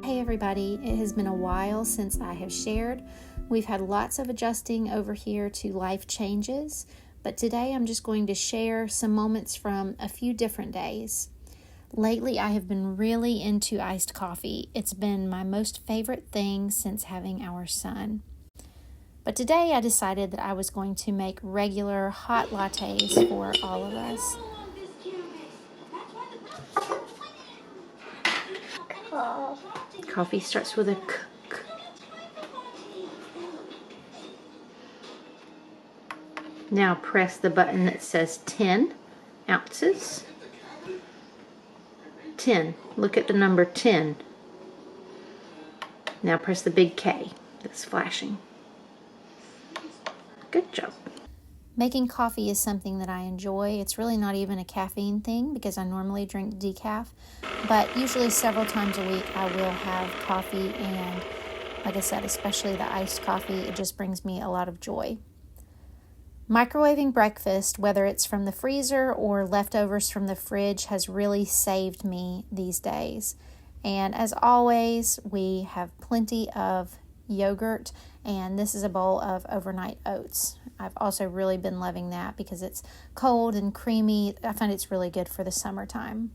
Hey everybody, it has been a while since I have shared. We've had lots of adjusting over here to life changes, but today I'm just going to share some moments from a few different days. Lately, I have been really into iced coffee. It's been my most favorite thing since having our son. But today I decided that I was going to make regular hot lattes for all of us. Coffee starts with a k. Now press the button that says 10 ounces. 10. Look at the number 10. Now press the big K that's flashing. Good job. Making coffee is something that I enjoy. It's really not even a caffeine thing because I normally drink decaf, but usually several times a week I will have coffee, and like I said, especially the iced coffee, it just brings me a lot of joy. Microwaving breakfast, whether it's from the freezer or leftovers from the fridge, has really saved me these days. And as always, we have plenty of yogurt, and this is a bowl of overnight oats. I've also really been loving that because it's cold and creamy. I find it's really good for the summertime.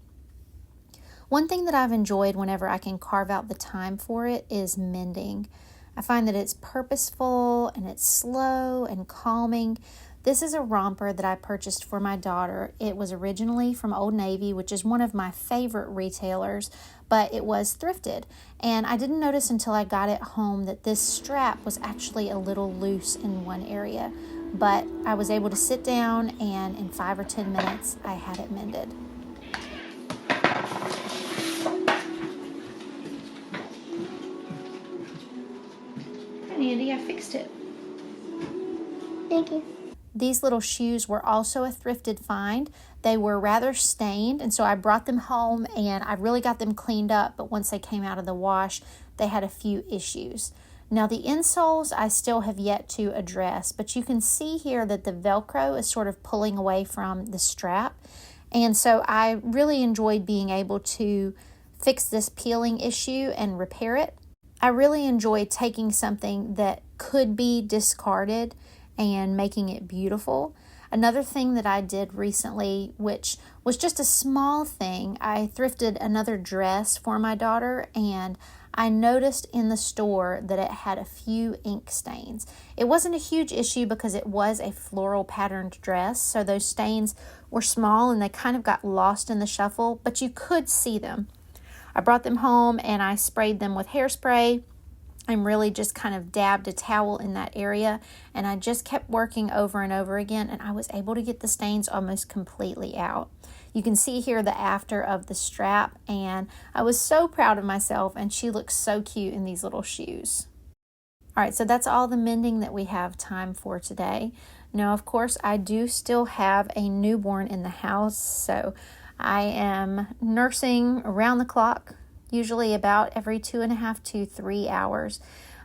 One thing that I've enjoyed whenever I can carve out the time for it is mending. I find that it's purposeful and it's slow and calming. This is a romper that I purchased for my daughter. It was originally from Old Navy, which is one of my favorite retailers, but it was thrifted. And I didn't notice until I got it home that this strap was actually a little loose in one area. But I was able to sit down, and in 5 or 10 minutes, I had it mended. Andy, I fixed it. Thank you. These little shoes were also a thrifted find. They were rather stained, and so I brought them home and I really got them cleaned up, but once they came out of the wash, they had a few issues. Now the insoles I still have yet to address, but you can see here that the Velcro is sort of pulling away from the strap, and so I really enjoyed being able to fix this peeling issue and repair it. I really enjoy taking something that could be discarded and making it beautiful. Another thing that I did recently, which was just a small thing, I thrifted another dress for my daughter, and I noticed in the store that it had a few ink stains. It wasn't a huge issue because it was a floral patterned dress, so those stains were small and they kind of got lost in the shuffle, but you could see them. I brought them home and I sprayed them with hairspray and really just kind of dabbed a towel in that area, and I just kept working over and over again, and I was able to get the stains almost completely out. You can see here the after of the strap, and I was so proud of myself, and she looks so cute in these little shoes. All right, so that's all the mending that we have time for today. Now, of course, I do still have a newborn in the house, so I am nursing around the clock, usually about every 2.5 to 3 hours.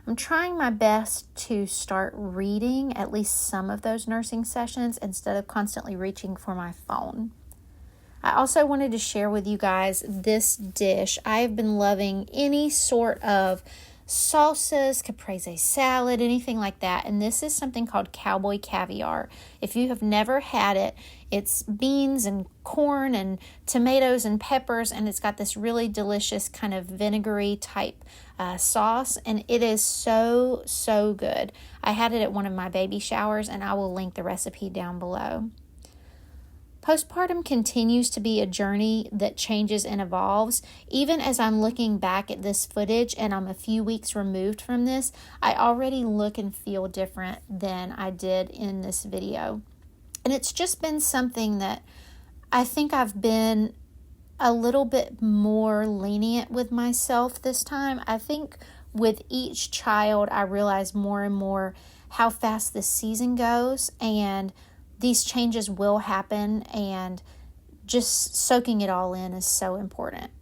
I'm trying my best to start reading at least some of those nursing sessions instead of constantly reaching for my phone. I also wanted to share with you guys this dish. I have been loving any sort of salsas, caprese salad, anything like that. And this is something called Cowboy Caviar. If you have never had it, it's beans and corn and tomatoes and peppers, and it's got this really delicious kind of vinegary type sauce, and it is so, so good. I had it at one of my baby showers, and I will link the recipe down below. Postpartum continues to be a journey that changes and evolves. Even as I'm looking back at this footage and I'm a few weeks removed from this, I already look and feel different than I did in this video. And it's just been something that I think I've been a little bit more lenient with myself this time. I think with each child, I realize more and more how fast this season goes, and these changes will happen, and just soaking it all in is so important.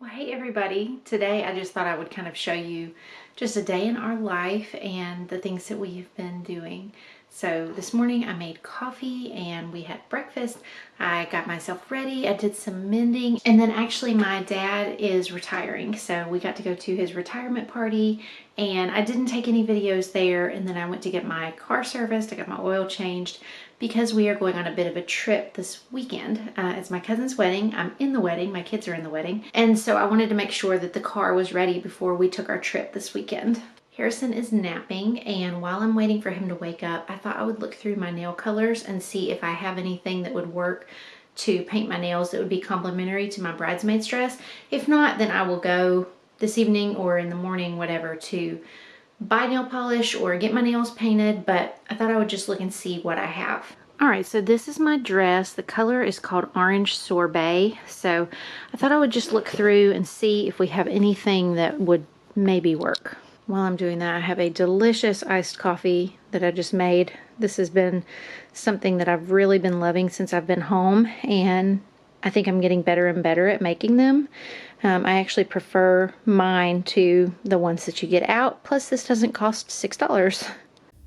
Well, hey everybody. Today I just thought I would kind of show you just a day in our life and the things that we have been doing. So this morning I made coffee and we had breakfast. I got myself ready. I did some mending, and then actually my dad is retiring, so we got to go to his retirement party, and I didn't take any videos there. And then I went to get my car serviced. I got my oil changed because we are going on a bit of a trip this weekend. It's my cousin's wedding. I'm in the wedding. My kids are in the wedding. And so I wanted to make sure that the car was ready before we took our trip this weekend. Harrison is napping, and while I'm waiting for him to wake up, I thought I would look through my nail colors and see if I have anything that would work to paint my nails that would be complementary to my bridesmaid's dress. If not, then I will go this evening or in the morning, whatever, to buy nail polish or get my nails painted, but I thought I would just look and see what I have. All right, so this is my dress. The color is called Orange Sorbet. So I thought I would just look through and see if we have anything that would maybe work. While I'm doing that, I have a delicious iced coffee that I just made. This has been something that I've really been loving since I've been home, and I think I'm getting better and better at making them. I actually prefer mine to the ones that you get out. Plus, this doesn't cost $6.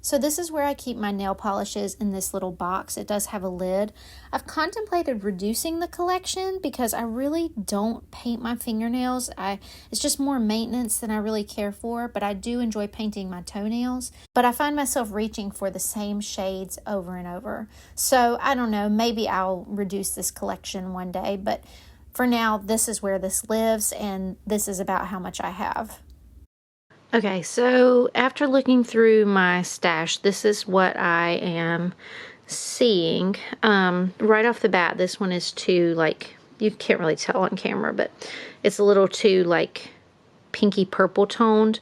So this is where I keep my nail polishes, in this little box. It does have a lid. I've contemplated reducing the collection because I really don't paint my fingernails. It's just more maintenance than I really care for, but I do enjoy painting my toenails. But I find myself reaching for the same shades over and over. So I don't know, maybe I'll reduce this collection one day, but for now, this is where this lives, and this is about how much I have. Okay, so after looking through my stash, this is what I am seeing. Right off the bat, this one is too, like, you can't really tell on camera, but it's a little too, like, pinky purple toned.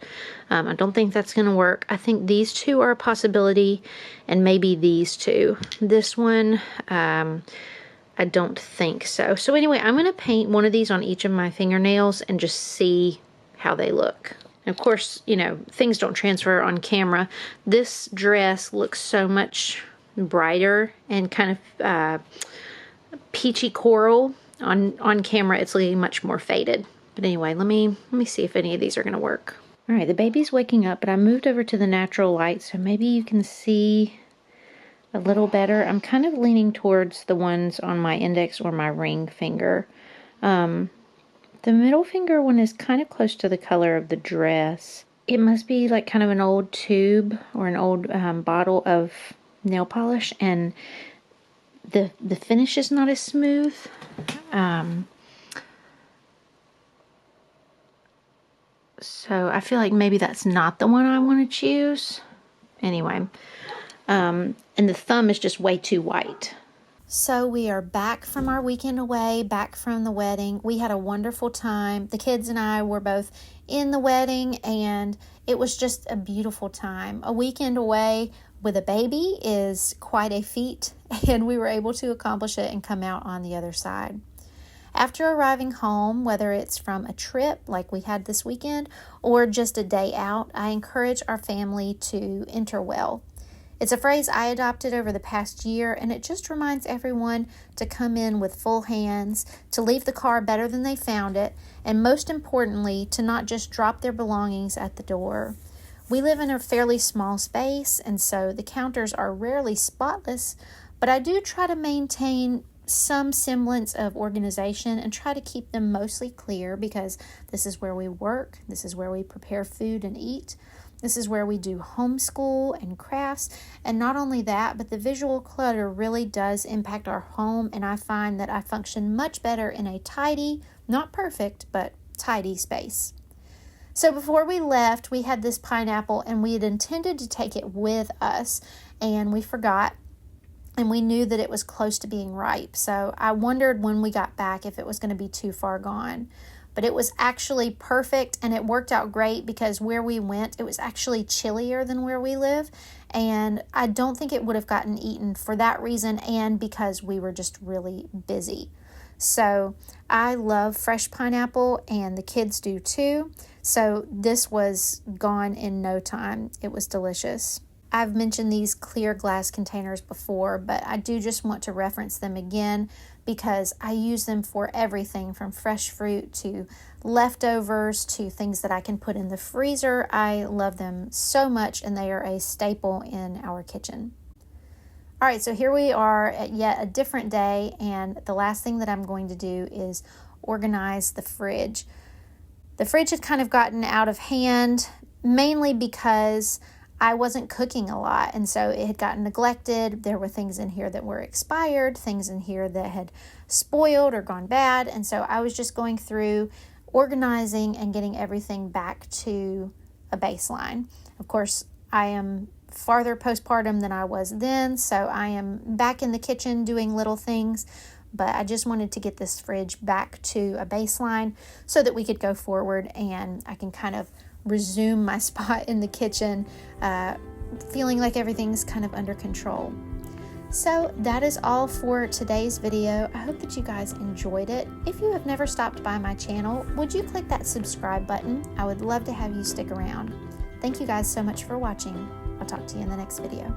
I don't think that's going to work. I think these two are a possibility, and maybe these two. This one, I don't think so. So anyway, I'm going to paint one of these on each of my fingernails and just see how they look. Of course, you know, things don't transfer on camera. This dress looks so much brighter and kind of peachy coral. On camera, it's looking much more faded. But anyway, let me see if any of these are going to work. All right, the baby's waking up, but I moved over to the natural light, so maybe you can see a little better. I'm kind of leaning towards the ones on my index or my ring finger. The middle finger one is kind of close to the color of the dress. It must be like kind of an old tube or an old bottle of nail polish, and the finish is not as smooth. So I feel like maybe that's not the one I want to choose. Anyway, and the thumb is just way too white. So we are back from our weekend away, back from the wedding. We had a wonderful time. The kids and I were both in the wedding, and it was just a beautiful time. A weekend away with a baby is quite a feat, and we were able to accomplish it and come out on the other side. After arriving home, whether it's from a trip like we had this weekend or just a day out, I encourage our family to enter well. It's a phrase I adopted over the past year, and it just reminds everyone to come in with full hands, to leave the car better than they found it, and most importantly, to not just drop their belongings at the door. We live in a fairly small space, and so the counters are rarely spotless, but I do try to maintain some semblance of organization and try to keep them mostly clear, because this is where we work, this is where we prepare food and eat. This is where we do homeschool and crafts, and not only that, but the visual clutter really does impact our home, and I find that I function much better in a tidy, not perfect, but tidy space. So before we left, we had this pineapple, and we had intended to take it with us, and we forgot, and we knew that it was close to being ripe, so I wondered when we got back if it was going to be too far gone. But it was actually perfect, and it worked out great because where we went, it was actually chillier than where we live, and I don't think it would have gotten eaten for that reason and because we were just really busy. So I love fresh pineapple, and the kids do too, so this was gone in no time. It was delicious. I've mentioned these clear glass containers before, but I do just want to reference them again because I use them for everything from fresh fruit to leftovers to things that I can put in the freezer. I love them so much, and they are a staple in our kitchen. All right, so here we are at yet a different day, and the last thing that I'm going to do is organize the fridge. The fridge had kind of gotten out of hand, mainly because I wasn't cooking a lot, and so it had gotten neglected. There were things in here that were expired, things in here that had spoiled or gone bad, and so I was just going through, organizing and getting everything back to a baseline. Of course, I am farther postpartum than I was then, so I am back in the kitchen doing little things, but I just wanted to get this fridge back to a baseline so that we could go forward and I can kind of resume my spot in the kitchen, feeling like everything's kind of under control. So that is all for today's video. I hope that you guys enjoyed it. If you have never stopped by my channel, would you click that subscribe button? I would love to have you stick around. Thank you guys so much for watching. I'll talk to you in the next video.